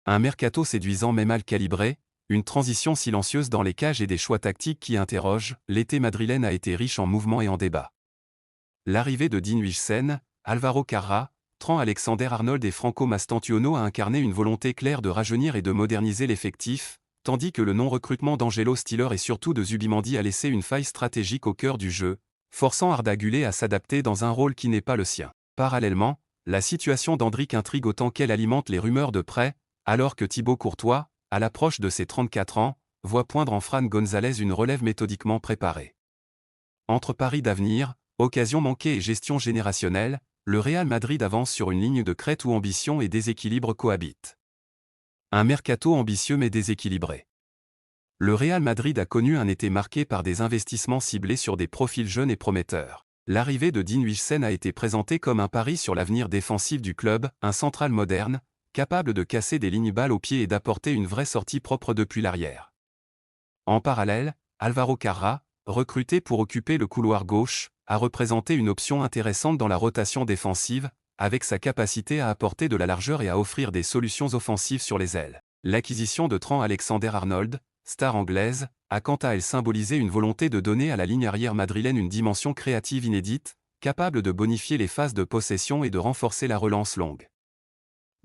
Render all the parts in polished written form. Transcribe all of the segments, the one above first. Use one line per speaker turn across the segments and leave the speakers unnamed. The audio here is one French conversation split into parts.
Un mercato séduisant mais mal calibré, une transition silencieuse dans les cages et des choix tactiques qui interrogent, l'été madrilène a été riche en mouvements et en débats. L'arrivée de Dean Huijsen, Alvaro Carra, Trent Alexander-Arnold et Franco Mastantuono a incarné une volonté claire de rajeunir et de moderniser l'effectif, tandis que le non-recrutement d'Angelo Stiller et surtout de Zubimendi a laissé une faille stratégique au cœur du jeu, forçant Arda Güler à s'adapter dans un rôle qui n'est pas le sien. Parallèlement, la situation d'Endrick intrigue autant qu'elle alimente les rumeurs de prêt, alors que Thibaut Courtois, à l'approche de ses 34 ans, voit poindre en Fran González une relève méthodiquement préparée. Entre paris d'avenir, occasions manquées et gestion générationnelle, le Real Madrid avance sur une ligne de crête où ambition et déséquilibre cohabitent. Un mercato ambitieux mais déséquilibré. Le Real Madrid a connu un été marqué par des investissements ciblés sur des profils jeunes et prometteurs. L'arrivée de Dean Huijsen a été présentée comme un pari sur l'avenir défensif du club, un central moderne, capable de casser des lignes balles au pied et d'apporter une vraie sortie propre depuis l'arrière. En parallèle, Alvaro Carra, recruté pour occuper le couloir gauche, a représenté une option intéressante dans la rotation défensive, avec sa capacité à apporter de la largeur et à offrir des solutions offensives sur les ailes. L'acquisition de Trent Alexander-Arnold, star anglaise, a quant à elle symbolisé une volonté de donner à la ligne arrière madrilène une dimension créative inédite, capable de bonifier les phases de possession et de renforcer la relance longue.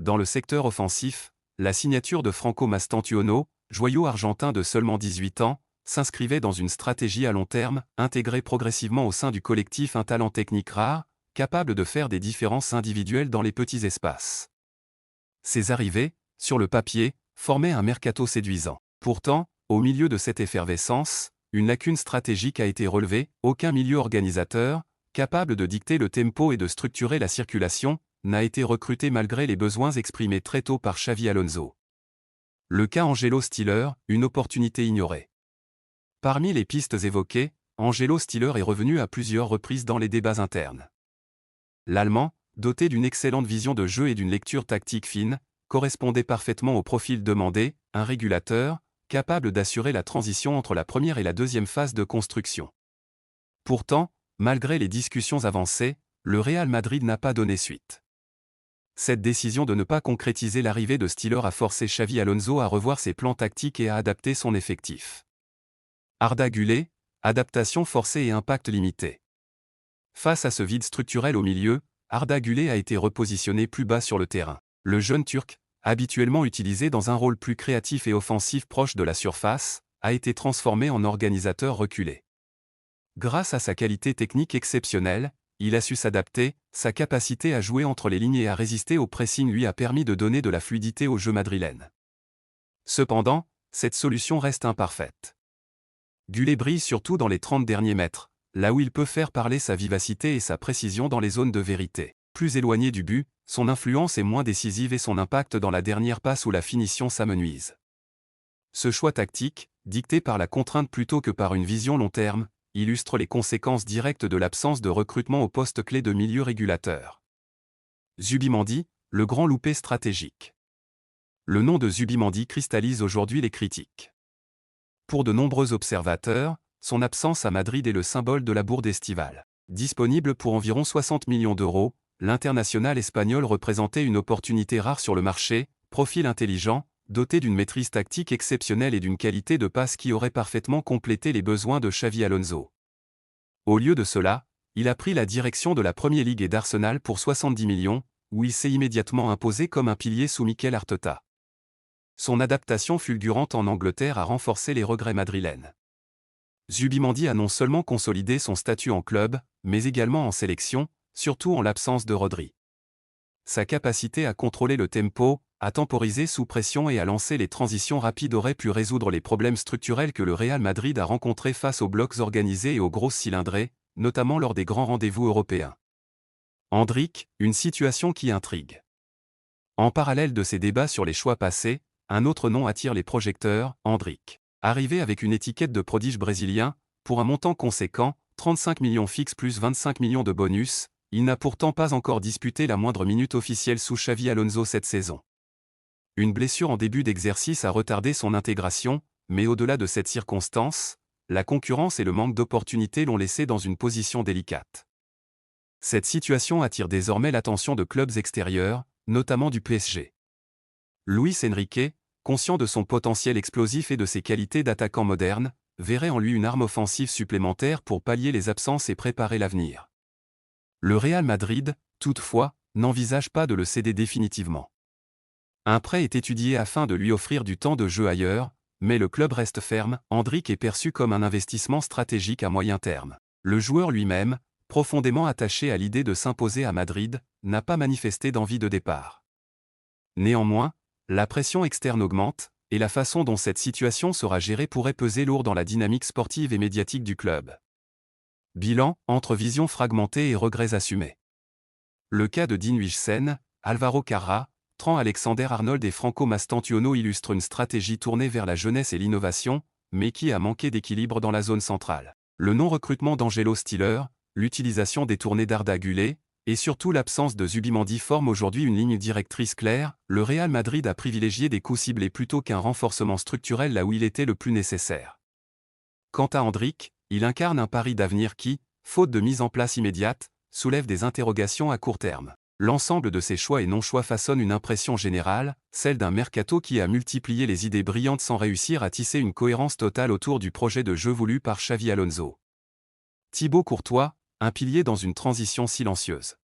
Dans le secteur offensif, la signature de Franco Mastantuono, joyau argentin de seulement 18 ans, s'inscrivait dans une stratégie à long terme, intégrée progressivement au sein du collectif un talent technique rare, capable de faire des différences individuelles dans les petits espaces. Ces arrivées, sur le papier, formaient un mercato séduisant. Pourtant, au milieu de cette effervescence, une lacune stratégique a été relevée, aucun milieu organisateur, capable de dicter le tempo et de structurer la circulation, n'a été recruté malgré les besoins exprimés très tôt par Xavi Alonso. Le cas Angelo Stiller, une opportunité ignorée. Parmi les pistes évoquées, Angelo Stiller est revenu à plusieurs reprises dans les débats internes. L'Allemand, doté d'une excellente vision de jeu et d'une lecture tactique fine, correspondait parfaitement au profil demandé, un régulateur, capable d'assurer la transition entre la première et la deuxième phase de construction. Pourtant, malgré les discussions avancées, le Real Madrid n'a pas donné suite. Cette décision de ne pas concrétiser l'arrivée de Stiller a forcé Xavi Alonso à revoir ses plans tactiques et à adapter son effectif. Arda Güler, adaptation forcée et impact limité. Face à ce vide structurel au milieu, Arda Güler a été repositionné plus bas sur le terrain. Le jeune Turc, habituellement utilisé dans un rôle plus créatif et offensif proche de la surface, a été transformé en organisateur reculé. Grâce à sa qualité technique exceptionnelle, il a su s'adapter, sa capacité à jouer entre les lignes et à résister au pressing lui a permis de donner de la fluidité au jeu madrilène. Cependant, cette solution reste imparfaite. Güler brille surtout dans les 30 derniers mètres, là où il peut faire parler sa vivacité et sa précision dans les zones de vérité. Plus éloigné du but, son influence est moins décisive et son impact dans la dernière passe ou la finition s'amenuise. Ce choix tactique, dicté par la contrainte plutôt que par une vision long terme, illustre les conséquences directes de l'absence de recrutement au poste clé de milieu régulateur. Zubimendi, le grand loupé stratégique. Le nom de Zubimendi cristallise aujourd'hui les critiques. Pour de nombreux observateurs, son absence à Madrid est le symbole de la bourde estivale. Disponible pour environ 60 millions d'euros, l'international espagnol représentait une opportunité rare sur le marché, profil intelligent, doté d'une maîtrise tactique exceptionnelle et d'une qualité de passe qui aurait parfaitement complété les besoins de Xavi Alonso. Au lieu de cela, il a pris la direction de la Premier League et d'Arsenal pour 70 millions, où il s'est immédiatement imposé comme un pilier sous Mikel Arteta. Son adaptation fulgurante en Angleterre a renforcé les regrets madrilènes. Zubimendi a non seulement consolidé son statut en club, mais également en sélection, surtout en l'absence de Rodri. Sa capacité à contrôler le tempo, à temporiser sous pression et à lancer les transitions rapides aurait pu résoudre les problèmes structurels que le Real Madrid a rencontrés face aux blocs organisés et aux grosses cylindrées, notamment lors des grands rendez-vous européens. Endrick, une situation qui intrigue. En parallèle de ces débats sur les choix passés, un autre nom attire les projecteurs, Endrick. Arrivé avec une étiquette de prodige brésilien, pour un montant conséquent, 35 millions fixes plus 25 millions de bonus, il n'a pourtant pas encore disputé la moindre minute officielle sous Xavi Alonso cette saison. Une blessure en début d'exercice a retardé son intégration, mais au-delà de cette circonstance, la concurrence et le manque d'opportunités l'ont laissé dans une position délicate. Cette situation attire désormais l'attention de clubs extérieurs, notamment du PSG. Luis Enrique, conscient de son potentiel explosif et de ses qualités d'attaquant moderne, verrait en lui une arme offensive supplémentaire pour pallier les absences et préparer l'avenir. Le Real Madrid, toutefois, n'envisage pas de le céder définitivement. Un prêt est étudié afin de lui offrir du temps de jeu ailleurs, mais le club reste ferme. Endrick est perçu comme un investissement stratégique à moyen terme. Le joueur lui-même, profondément attaché à l'idée de s'imposer à Madrid, n'a pas manifesté d'envie de départ. Néanmoins, la pression externe augmente, et la façon dont cette situation sera gérée pourrait peser lourd dans la dynamique sportive et médiatique du club. Bilan, entre visions fragmentées et regrets assumés. Le cas de Dean Huijsen, Alvaro Carrà, Trent Alexander-Arnold et Franco Mastantuono illustre une stratégie tournée vers la jeunesse et l'innovation, mais qui a manqué d'équilibre dans la zone centrale. Le non-recrutement d'Angelo Stiller, l'utilisation détournée d'Arda Güler, et surtout l'absence de Zubimendi forment aujourd'hui une ligne directrice claire. Le Real Madrid a privilégié des coups ciblés plutôt qu'un renforcement structurel là où il était le plus nécessaire. Quant à Endrick, il incarne un pari d'avenir qui, faute de mise en place immédiate, soulève des interrogations à court terme. L'ensemble de ces choix et non-choix façonne une impression générale, celle d'un mercato qui a multiplié les idées brillantes sans réussir à tisser une cohérence totale autour du projet de jeu voulu par Xavi Alonso. Thibaut Courtois, un pilier dans une transition silencieuse.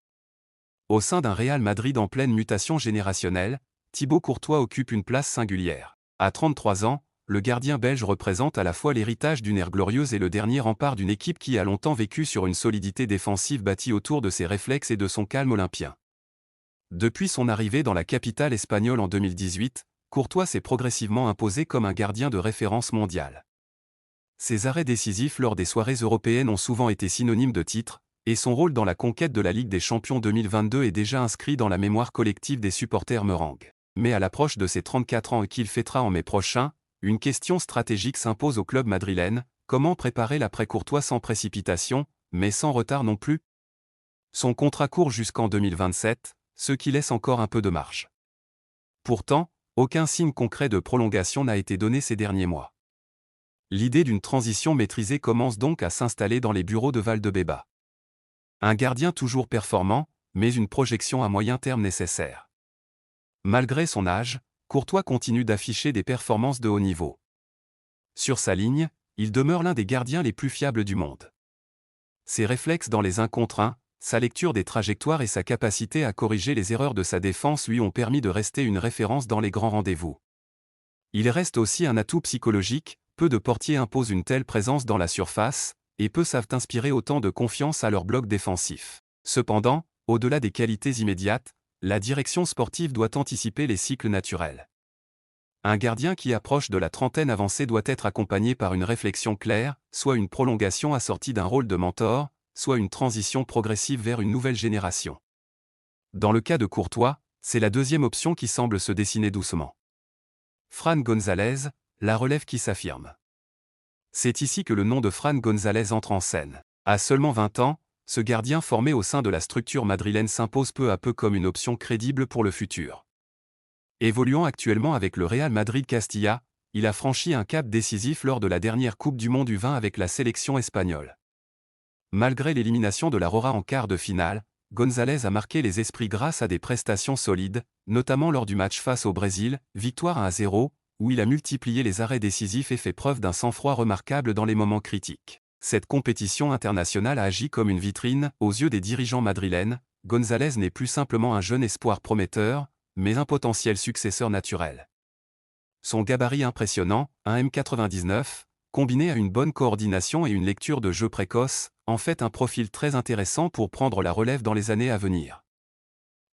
Au sein d'un Real Madrid en pleine mutation générationnelle, Thibaut Courtois occupe une place singulière. À 33 ans, le gardien belge représente à la fois l'héritage d'une ère glorieuse et le dernier rempart d'une équipe qui a longtemps vécu sur une solidité défensive bâtie autour de ses réflexes et de son calme olympien. Depuis son arrivée dans la capitale espagnole en 2018, Courtois s'est progressivement imposé comme un gardien de référence mondiale. Ses arrêts décisifs lors des soirées européennes ont souvent été synonymes de titre, et son rôle dans la conquête de la Ligue des Champions 2022 est déjà inscrit dans la mémoire collective des supporters merengues. Mais à l'approche de ses 34 ans et qu'il fêtera en mai prochain, une question stratégique s'impose au club madrilène: comment préparer l'après-Courtois sans précipitation, mais sans retard non plus? Son contrat court jusqu'en 2027, ce qui laisse encore un peu de marge. Pourtant, aucun signe concret de prolongation n'a été donné ces derniers mois. L'idée d'une transition maîtrisée commence donc à s'installer dans les bureaux de Valdebeba. Un gardien toujours performant, mais une projection à moyen terme nécessaire. Malgré son âge, Courtois continue d'afficher des performances de haut niveau. Sur sa ligne, il demeure l'un des gardiens les plus fiables du monde. Ses réflexes dans les 1 contre 1, sa lecture des trajectoires et sa capacité à corriger les erreurs de sa défense lui ont permis de rester une référence dans les grands rendez-vous. Il reste aussi un atout psychologique, peu de portiers imposent une telle présence dans la surface, et peu savent inspirer autant de confiance à leur bloc défensif. Cependant, au-delà des qualités immédiates, la direction sportive doit anticiper les cycles naturels. Un gardien qui approche de la trentaine avancée doit être accompagné par une réflexion claire, soit une prolongation assortie d'un rôle de mentor, soit une transition progressive vers une nouvelle génération. Dans le cas de Courtois, c'est la deuxième option qui semble se dessiner doucement. Fran González, la relève qui s'affirme. C'est ici que le nom de Fran González entre en scène. À seulement 20 ans, ce gardien formé au sein de la structure madrilène s'impose peu à peu comme une option crédible pour le futur. Évoluant actuellement avec le Real Madrid Castilla, il a franchi un cap décisif lors de la dernière Coupe du Monde U20 avec la sélection espagnole. Malgré l'élimination de la Rora en quart de finale, González a marqué les esprits grâce à des prestations solides, notamment lors du match face au Brésil, victoire 1-0, où il a multiplié les arrêts décisifs et fait preuve d'un sang-froid remarquable dans les moments critiques. Cette compétition internationale a agi comme une vitrine aux yeux des dirigeants madrilènes. González n'est plus simplement un jeune espoir prometteur, mais un potentiel successeur naturel. Son gabarit impressionnant, 1m99, combiné à une bonne coordination et une lecture de jeu précoce, en fait un profil très intéressant pour prendre la relève dans les années à venir.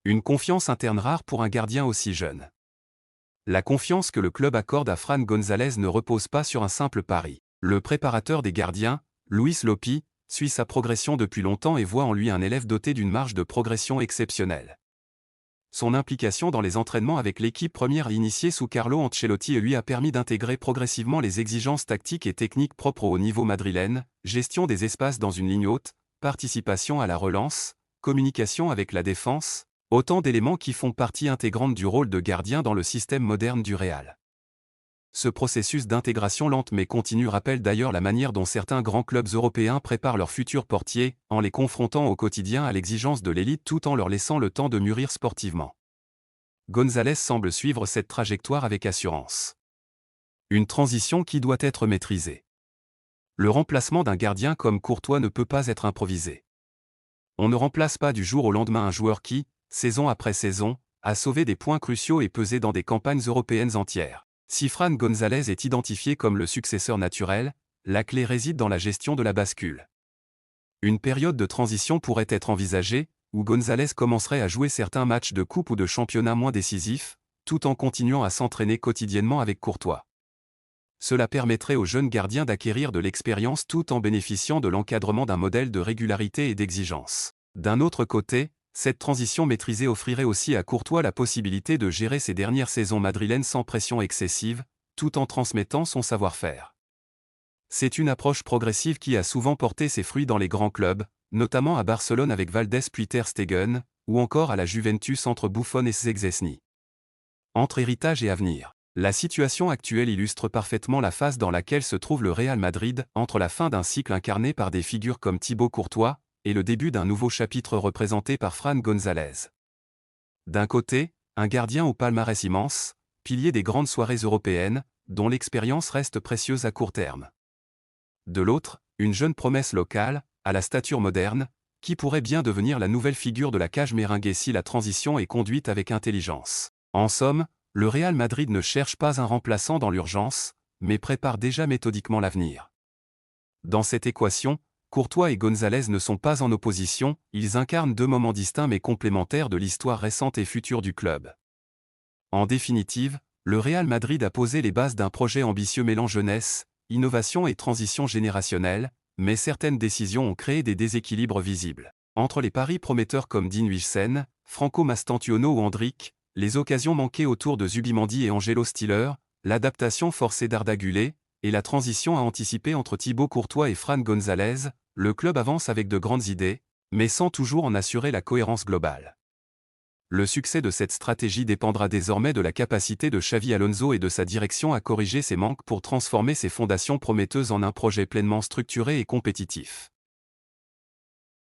Une confiance interne rare pour un gardien aussi jeune. La confiance que le club accorde à Fran González ne repose pas sur un simple pari. Le préparateur des gardiens, Luis Lopi, suit sa progression depuis longtemps et voit en lui un élève doté d'une marge de progression exceptionnelle. Son implication dans les entraînements avec l'équipe première initiée sous Carlo Ancelotti lui a permis d'intégrer progressivement les exigences tactiques et techniques propres au niveau madrilène, gestion des espaces dans une ligne haute, participation à la relance, communication avec la défense, autant d'éléments qui font partie intégrante du rôle de gardien dans le système moderne du Real. Ce processus d'intégration lente mais continue rappelle d'ailleurs la manière dont certains grands clubs européens préparent leurs futurs portiers, en les confrontant au quotidien à l'exigence de l'élite tout en leur laissant le temps de mûrir sportivement. Gonzalez semble suivre cette trajectoire avec assurance. Une transition qui doit être maîtrisée. Le remplacement d'un gardien comme Courtois ne peut pas être improvisé. On ne remplace pas du jour au lendemain un joueur qui, saison après saison, a sauvé des points cruciaux et pesé dans des campagnes européennes entières. Si Fran Gonzalez est identifié comme le successeur naturel, la clé réside dans la gestion de la bascule. Une période de transition pourrait être envisagée, où Gonzalez commencerait à jouer certains matchs de coupe ou de championnat moins décisifs, tout en continuant à s'entraîner quotidiennement avec Courtois. Cela permettrait au jeune gardien d'acquérir de l'expérience tout en bénéficiant de l'encadrement d'un modèle de régularité et d'exigence. D'un autre côté, cette transition maîtrisée offrirait aussi à Courtois la possibilité de gérer ses dernières saisons madrilènes sans pression excessive, tout en transmettant son savoir-faire. C'est une approche progressive qui a souvent porté ses fruits dans les grands clubs, notamment à Barcelone avec Valdés puis Ter Stegen, ou encore à la Juventus entre Buffon et Szczęsny. Entre héritage et avenir. La situation actuelle illustre parfaitement la phase dans laquelle se trouve le Real Madrid, entre la fin d'un cycle incarné par des figures comme Thibaut Courtois, et le début d'un nouveau chapitre représenté par Fran Gonzalez. D'un côté, un gardien au palmarès immense, pilier des grandes soirées européennes, dont l'expérience reste précieuse à court terme. De l'autre, une jeune promesse locale, à la stature moderne, qui pourrait bien devenir la nouvelle figure de la cage merengue si la transition est conduite avec intelligence. En somme, le Real Madrid ne cherche pas un remplaçant dans l'urgence, mais prépare déjà méthodiquement l'avenir. Dans cette équation, Courtois et Gonzalez ne sont pas en opposition, ils incarnent deux moments distincts mais complémentaires de l'histoire récente et future du club. En définitive, le Real Madrid a posé les bases d'un projet ambitieux mêlant jeunesse, innovation et transition générationnelle, mais certaines décisions ont créé des déséquilibres visibles. Entre les paris prometteurs comme Dean Huijsen, Franco Mastantuono ou Endrick, les occasions manquées autour de Zubimendi et Angelo Stiller, l'adaptation forcée d'Arda Güler, et la transition à anticiper entre Thibaut Courtois et Fran Gonzalez, le club avance avec de grandes idées, mais sans toujours en assurer la cohérence globale. Le succès de cette stratégie dépendra désormais de la capacité de Xavi Alonso et de sa direction à corriger ses manques pour transformer ses fondations prometteuses en un projet pleinement structuré et compétitif.